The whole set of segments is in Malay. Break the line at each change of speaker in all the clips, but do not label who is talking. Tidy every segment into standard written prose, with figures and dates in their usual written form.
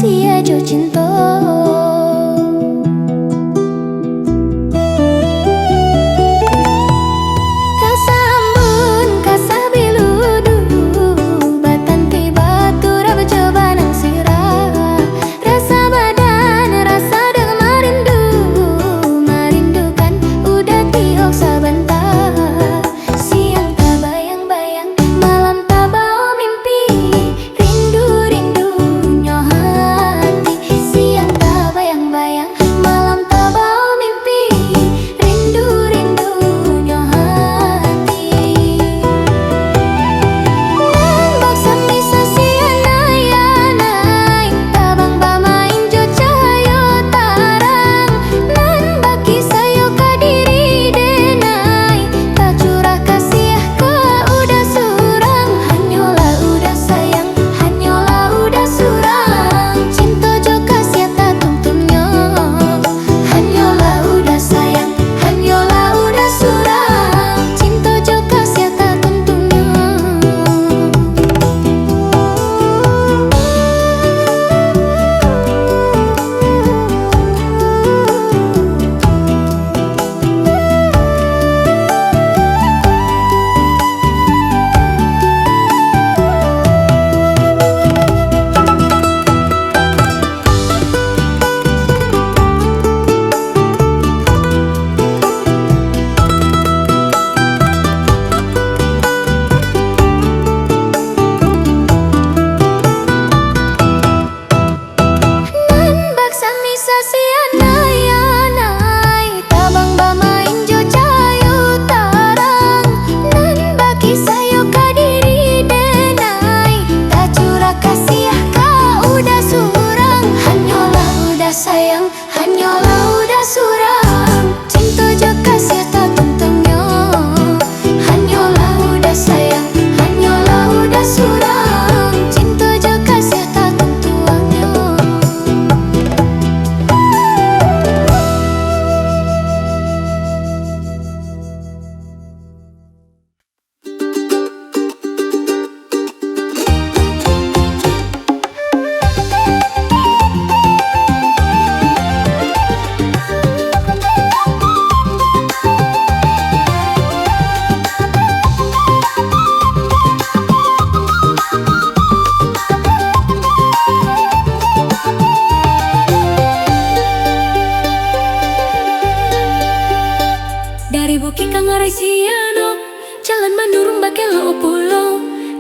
sia jo cinta.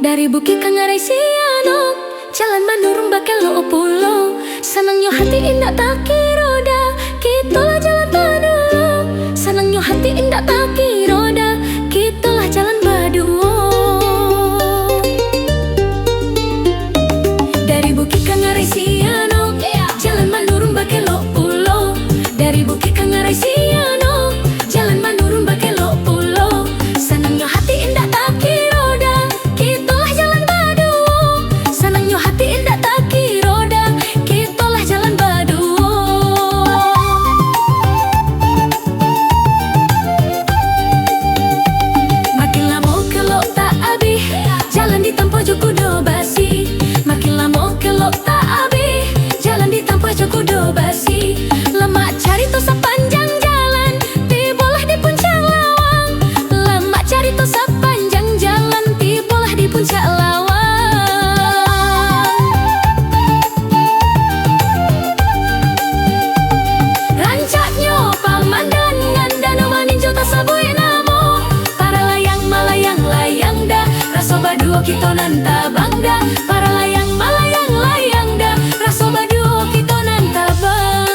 Dari bukit kangarai siano, jalan manurung bakelo opulo. Senangnya hati indah tak kiroda, kitulah jalan baduo. Senangnya hati indah tak kiroda, kitulah jalan baduo. Dari bukit kangarai siano, jalan manurung bakelo opulo. Dari bukit kangarai siano, jalan manurung bakelo opulo. Senangnya hati indah tak kiroda, kitulah jalan baduo. Senangnya hati indah tak kiroda, kitulah jalan baduo. Makin lama kelok tak habis, jalan ditempuh cukup do basi. Makin lama kelok tak habis, jalan ditempuh cukup do basi. Lemak cari tuh sepanjang jalan, tibolah di puncak lawang. Lemak cari tuh sepanjang jalan, tibolah di puncak lawang. Rancaknya pemandangan danau maninjo tak sabui namo. Para layang malayang layang dah, raso baduo kita nanta bangda. Para layang malayang layang dah, raso baduo kita nanta bang.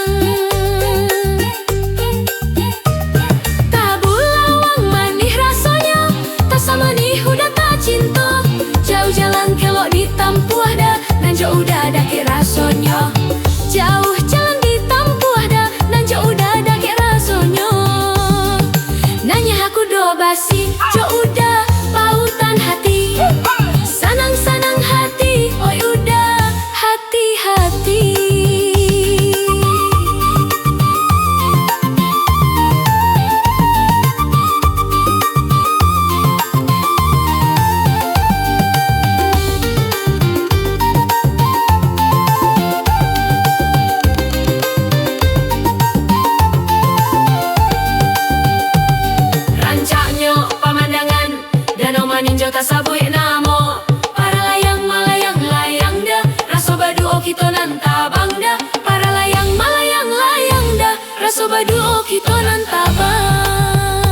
Tabulawang manih rasanya, tak sama nih udah tak cinta. Jauh jalan kelok ditampuh dah, nanjo udah ada ke rasanya. Jauh jalan ditampuh dah, nanjo udah ada ke rasanya. Nanya aku do basi, jo udah pautan hati. Sanang-sanang hati, oi udah hati-hati. nan tabang dah, para layang malayang layang dah, raso baduo kita nan tabang.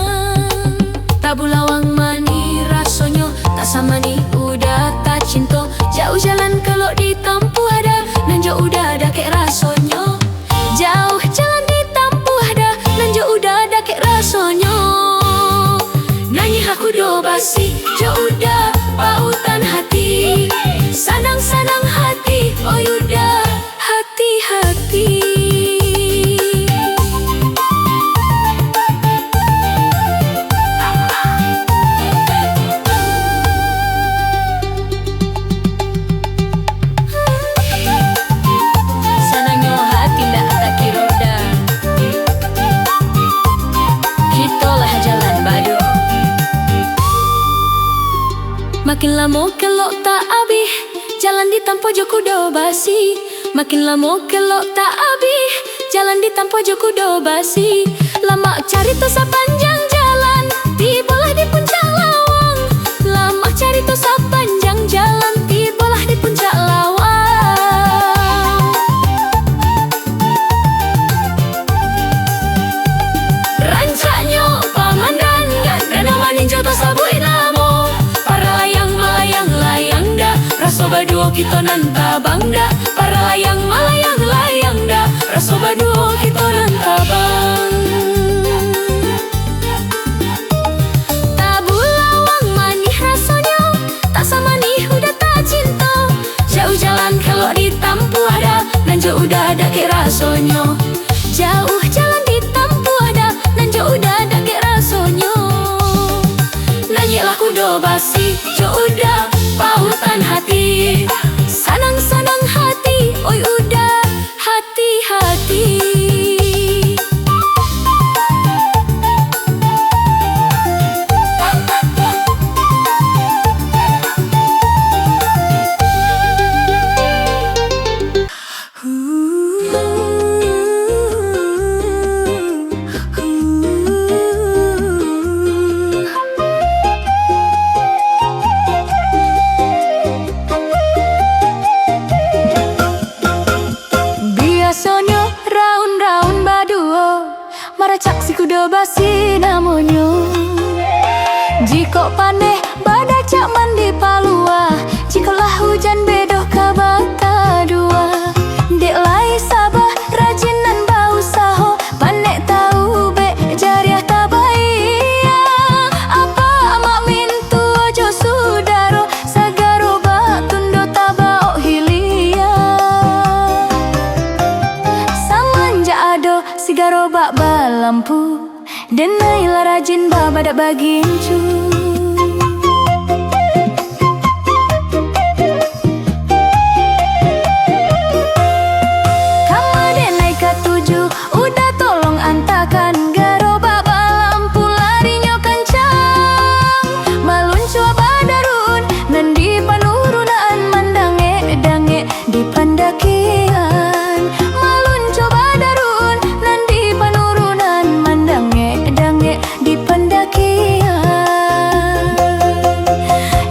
Tabu lawang mani rasonyo, tak sama ni udah tak cinta. Jauh jalan kalau ditampuh ada, nan jauh udah ada kek rasonyo. Jauh jalan ditampuh ada, nan jauh udah ada kek rasonyo. Nanyi aku do basi, jauh udah pautan hati, sanang-sanang hati, oh yuda hati-hati. Sanangnya hati ndak tak kiroda, kitolah jalan badu. Makin lama kelok tak abih, jalan ditampo joko do basi. Makin lama kelok tak abih, jalan ditampo joko do basi. Lama cari tu sepanjang jalan, tibalah di puncak lawang. Lama cari tu sepanjang jalan, tibalah di puncak lawang. Rancaknya pamandangan, dan amanin jodoh sabui namo. Para layang malayang layang dah, raso baduo kita nan tabang dah. Para layang malayang layang dah, raso baduo kita nan tabang. Tabu lawang manih rasanya, tak sama nih udah tak cinta. Jauh jalan kalau ditampuh ada, nan jauh udah ada kek rasonyo. Jauh jalan ditampuh ada, nan jauh udah ada kek rasonyo. Nanyilah kudo basi, jauh udah pautan hati, sanang-sanang hati, oi udah hati-hati. Biasanya raun-raun baduo, maracak si kudo basi namonyo. Jiko paneh badai cak mandi palua, jikalah hujan bedoh kabata dua. Dek lai sabah rajinan bau saho, panek tahu be jariah tabaya. Apa mak mintu ojo sudaro, sagaro bak tundo tabao hilia. Samanja ado sigaro bak balampu, denailah rajin badak bagincu. Kama denai katuju, udah tolong antakan garo bak balampu larinya kencang. Malun cua badarun, nan di panurunaan mandange-dange di pandakian. Malun cua badarun, nan di panurunan mandange-dange di pendakian.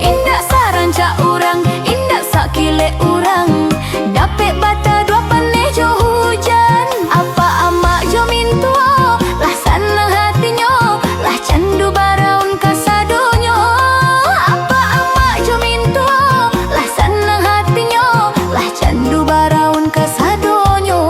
Indak saranca urang, indak sakile urang, dapet bata dua paneh jo hujan. Apa amak jo mintuo, lah sanang hatinyo, lah candu baraun kasadonyo. Apa amak jo mintuo, lah sanang hatinyo, lah candu baraun kasadonyo.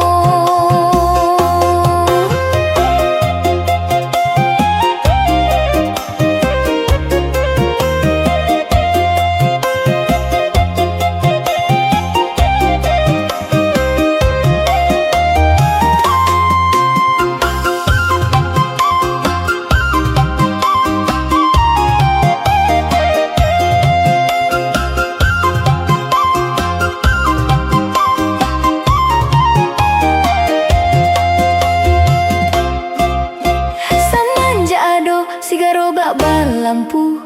Samanja ado sigaro bak balampu,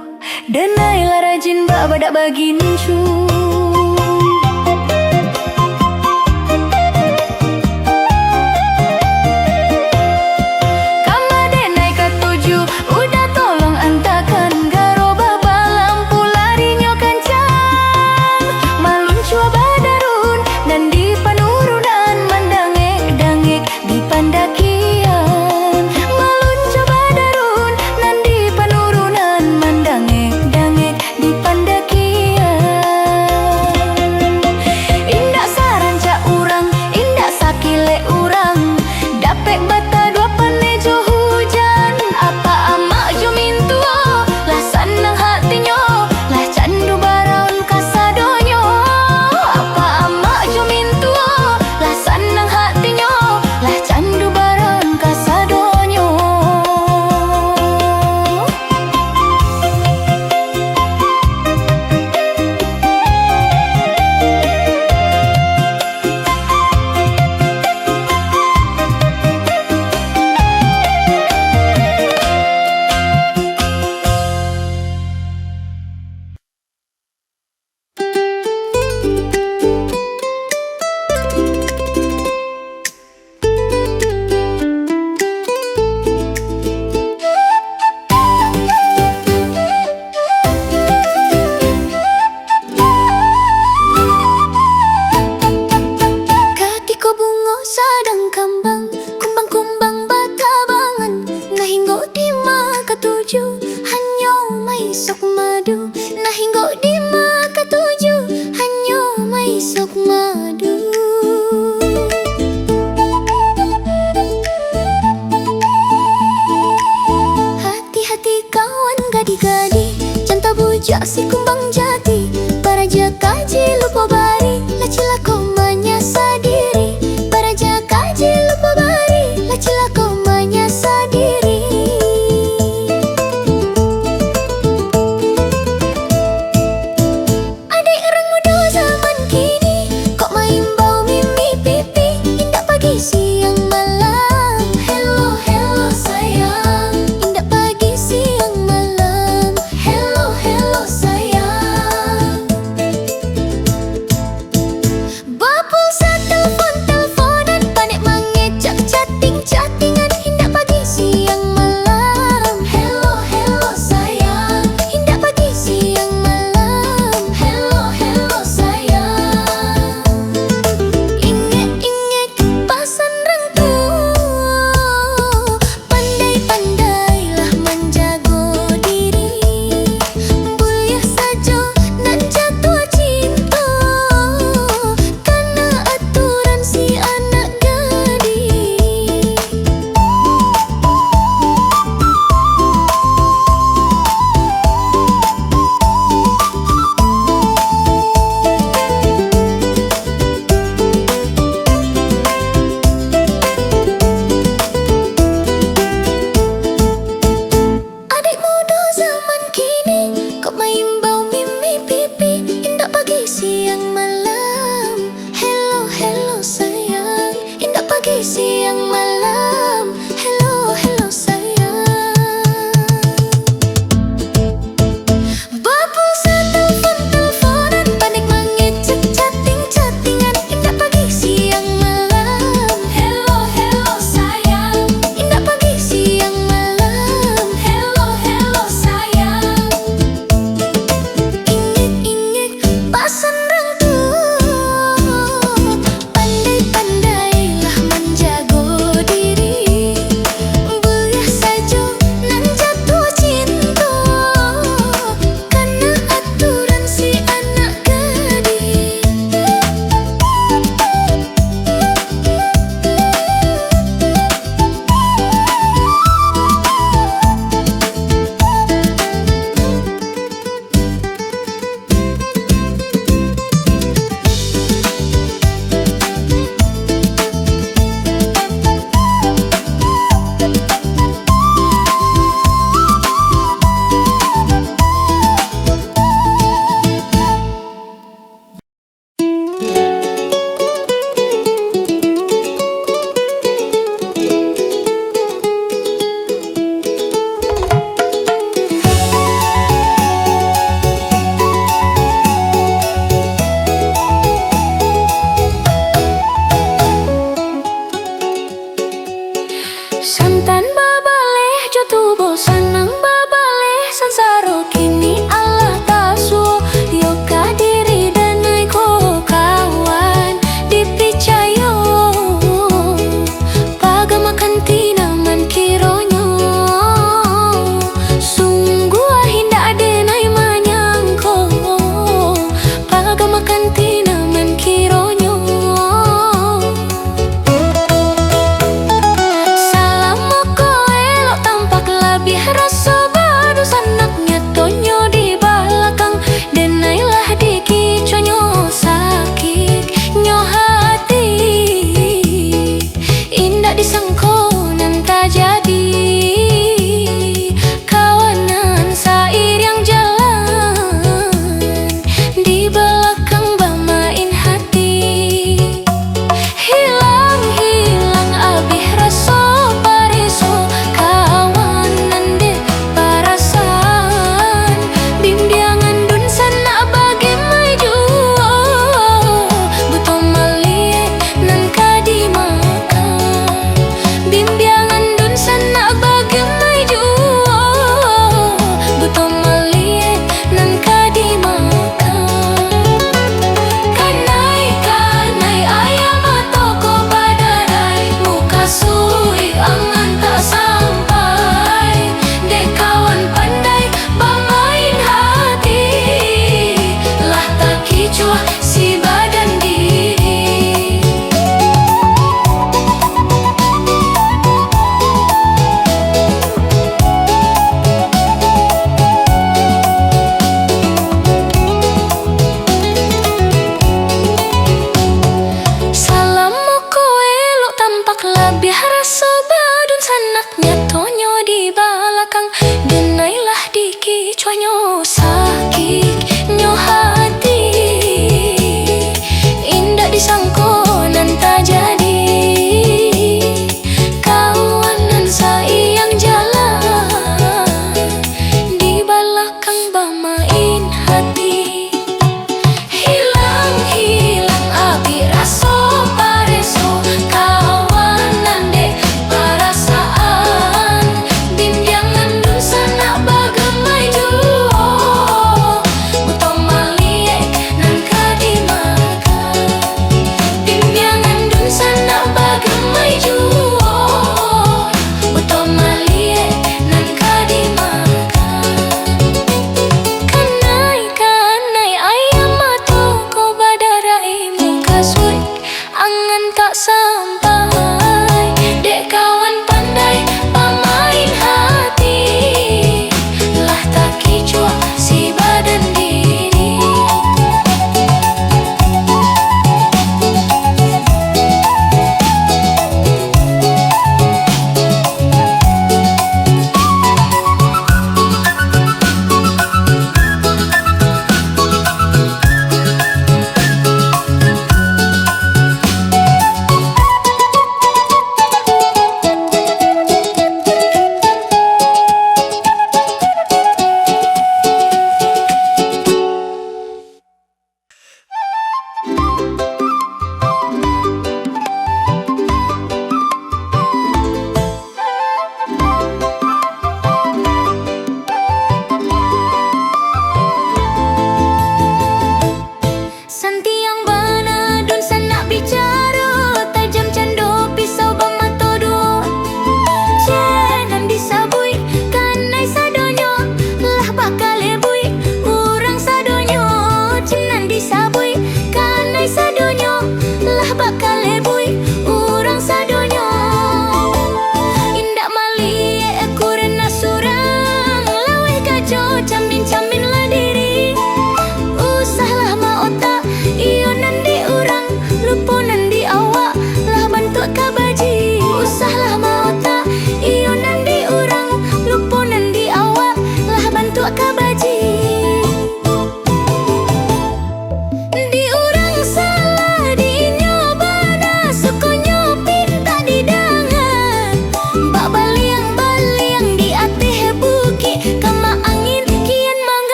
denailah rajin bak badak bagincu. Kama denai katuju, udah tolong antakan garo bak balampu larinya kencang. Malun cua badarun, dan di panur sampai. Dek kawan pandai pamain hati, lah tak kicua si badan diri.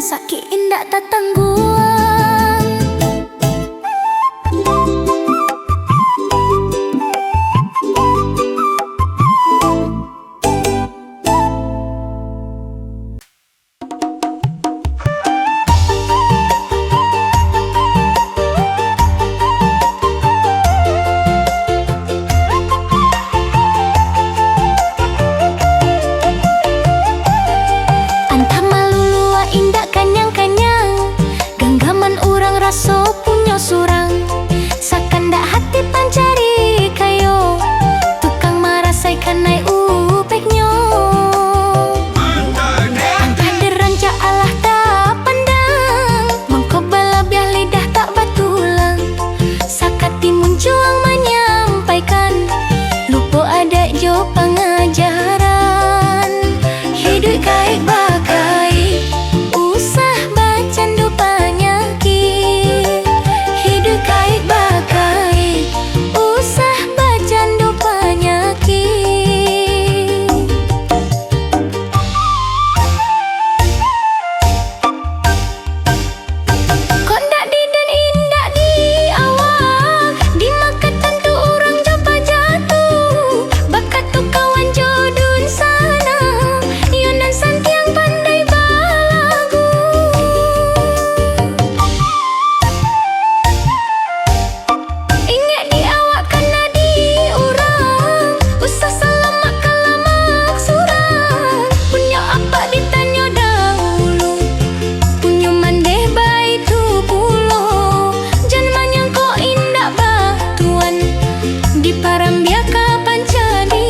sakit indak tak tangguang.
di Parambiaka Pancanian.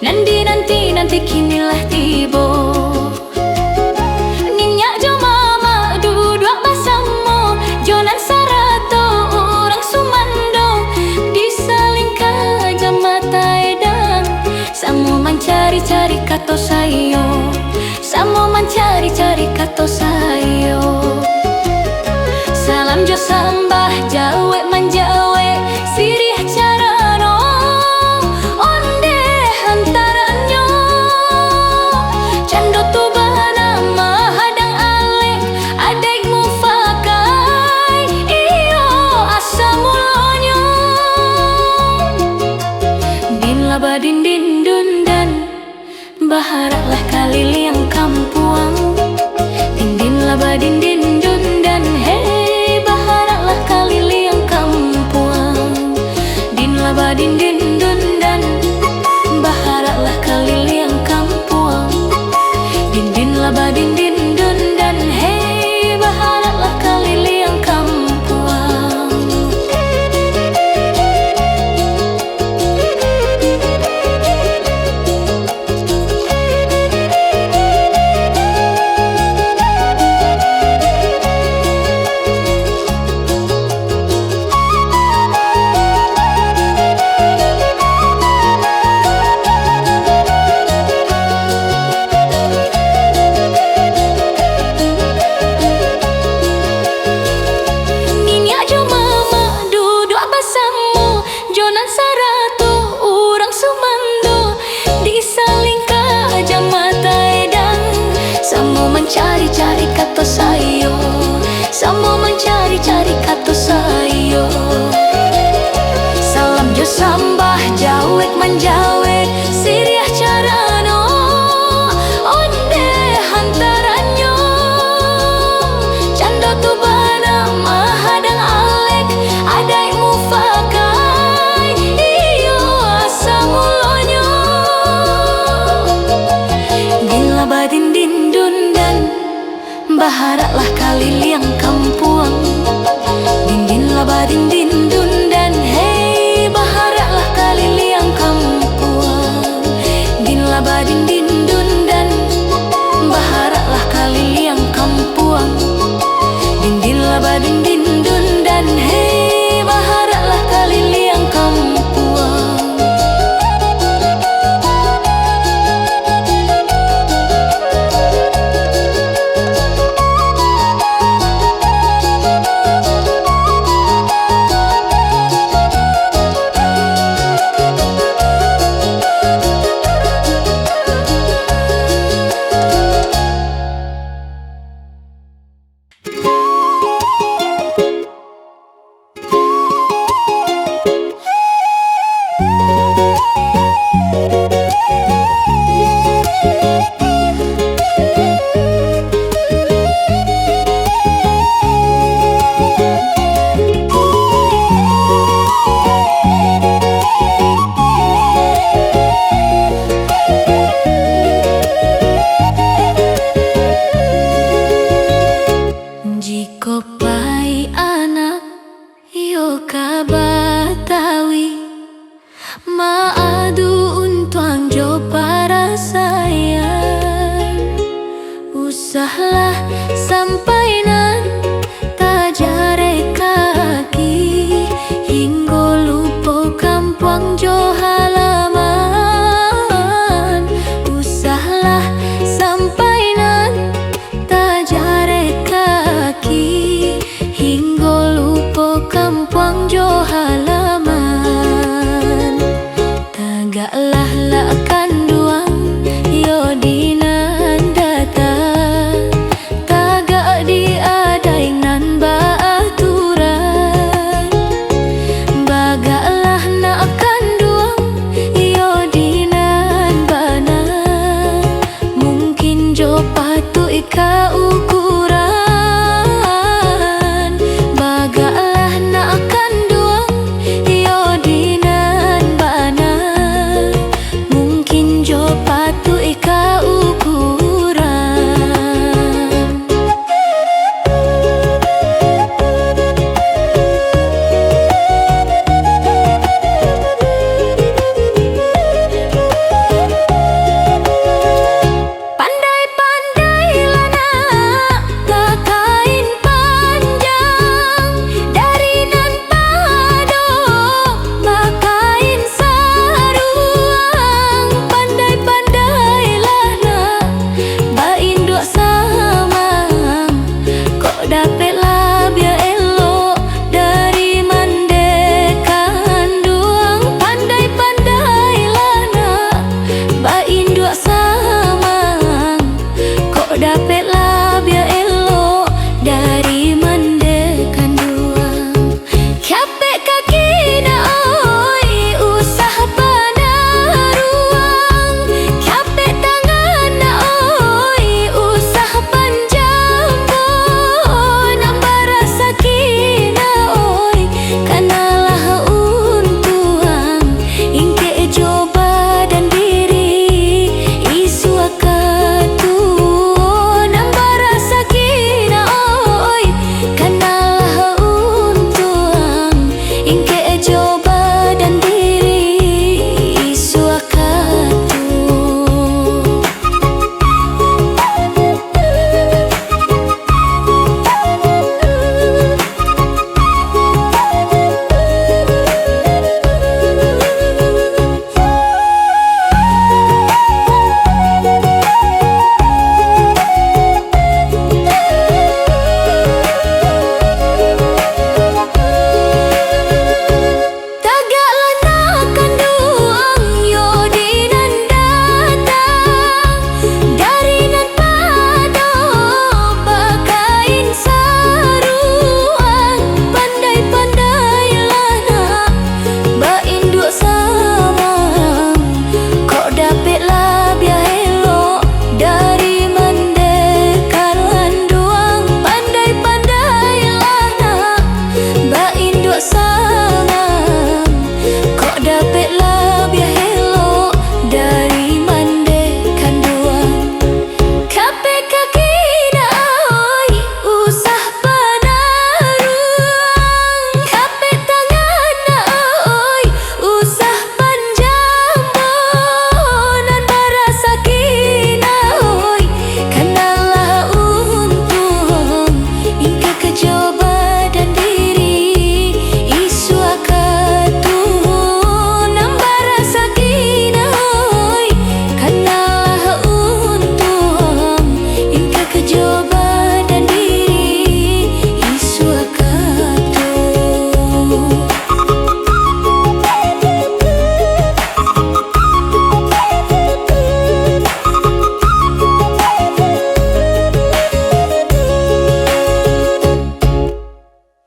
nanti kinilah tiba. Ninyak jo mama duduk bersama Jonan sarato orang Sumando disaling ke mata edang. Samo mencari-cari kato sayo, samo mencari-cari kato sayo. Salam jo sambah jawe manjawe sirih carano onde hantaranyo. Cando tu bana mahadang alek adek mufakai iyo asa mulonyo. Din labadin din dundan baharaklah kaliliang kampuang. Din labadin din dundan hey baharaklah kaliliang kampuang. Din labadin din dundan baharaklah kaliliang kampuang. Din labadin din dundan hey baharaklah kaliliang kampuang. Jonan sarato orang Sumando disaling ke mata edang. Samo mencari-cari kato sayo, samo mencari-cari kato sayo. Salam jo sambah jawek manjawek siriah carano onde hantaranyo. Cando tu bana mahadang alek adai mufakai iyo asa mulonyo. Din labadin din dundan baharaklah kaliliang kampuang. Din labadin din dundan hey baharaklah kaliliang kampuang. Din labadin din